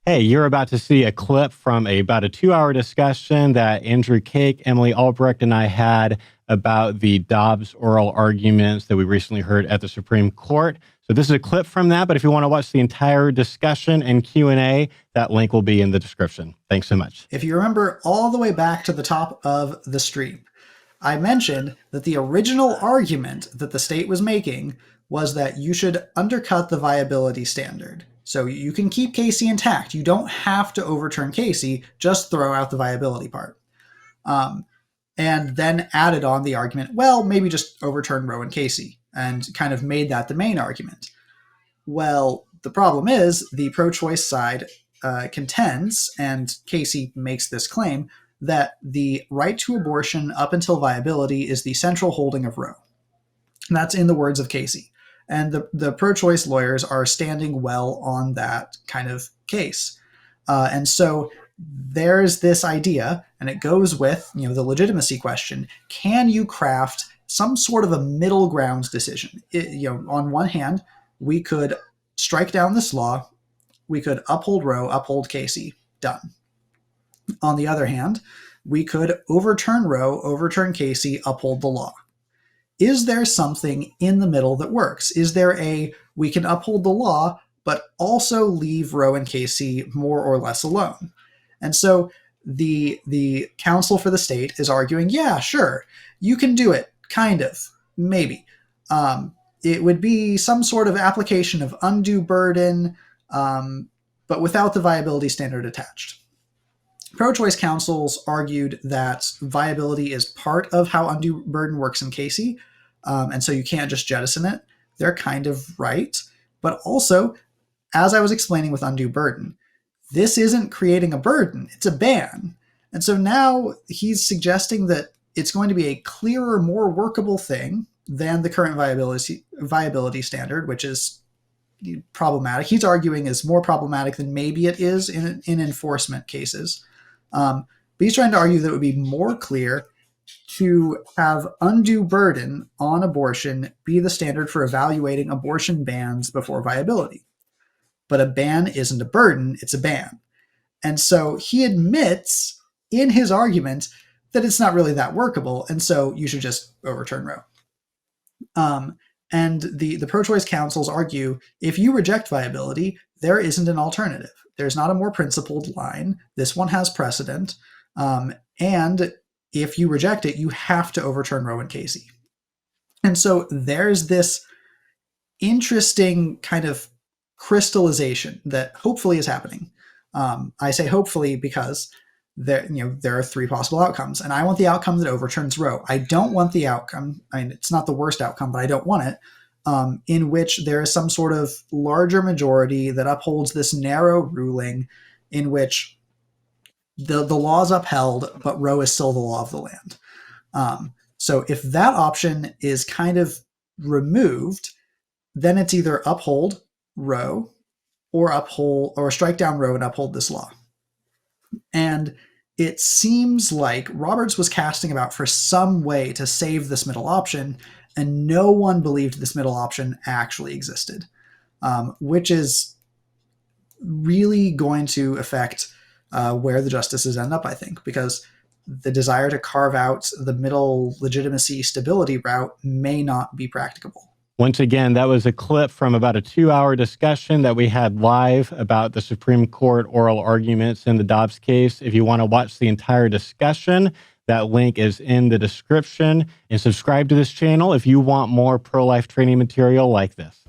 Hey, you're about to see a clip from about a 2-hour discussion that Andrew Cake, Emily Albrecht, and I had about the Dobbs oral arguments that we recently heard at the Supreme Court. So this is a clip from that, but if you want to watch the entire discussion and Q&A, that link will be in the description. Thanks so much. If you remember all the way back to the top of the stream, I mentioned that the original argument that the state was making was that you should undercut the viability standard. So you can keep Casey intact. You don't have to overturn Casey, just throw out the viability part. And then added on the argument, well, maybe just overturn Roe and Casey, and kind of made that the main argument. Well, the problem is the pro-choice side contends, and Casey makes this claim, that the right to abortion up until viability is the central holding of Roe. And that's in the words of Casey. And the pro-choice lawyers are standing well on that kind of case. And so there's this idea, and it goes with the legitimacy question. Can you craft some sort of a middle ground decision? On one hand, we could strike down this law. We could uphold Roe, uphold Casey. Done. On the other hand, we could overturn Roe, overturn Casey, uphold the law. Is there something in the middle that works? Is there we can uphold the law, but also leave Roe and Casey more or less alone? And so the counsel for the state is arguing, yeah, sure, you can do it, kind of, maybe. It would be some sort of application of undue burden, but without the viability standard attached. Pro-choice counsels argued that viability is part of how undue burden works in Casey, and so you can't just jettison it. They're kind of right. But also, as I was explaining with undue burden, this isn't creating a burden, it's a ban. And so now he's suggesting that it's going to be a clearer, more workable thing than the current viability standard, which is problematic. He's arguing is more problematic than maybe it is in enforcement cases. But he's trying to argue that it would be more clear to have undue burden on abortion be the standard for evaluating abortion bans before viability. But a ban isn't a burden, it's a ban. And so he admits in his argument that it's not really that workable, and so you should just overturn Roe. And the pro-choice counsels argue, if you reject viability, there isn't an alternative. There's not a more principled line. This one has precedent. And if you reject it, you have to overturn Roe and Casey. And so there's this interesting kind of crystallization that hopefully is happening. I say hopefully because there are three possible outcomes, and I want the outcome that overturns Roe. I don't want the outcome, it's not the worst outcome, but I don't want it, in which there is some sort of larger majority that upholds this narrow ruling in which the law is upheld, but Roe is still the law of the land. So if that option is kind of removed, then it's either uphold Roe or strike down Roe and uphold this law. And it seems like Roberts was casting about for some way to save this middle option, and no one believed this middle option actually existed, which is really going to affect where the justices end up, I think, because the desire to carve out the middle legitimacy stability route may not be practicable. Once again, that was a clip from about a 2-hour discussion that we had live about the Supreme Court oral arguments in the Dobbs case. If you want to watch the entire discussion, that link is in the description. And subscribe to this channel if you want more pro-life training material like this.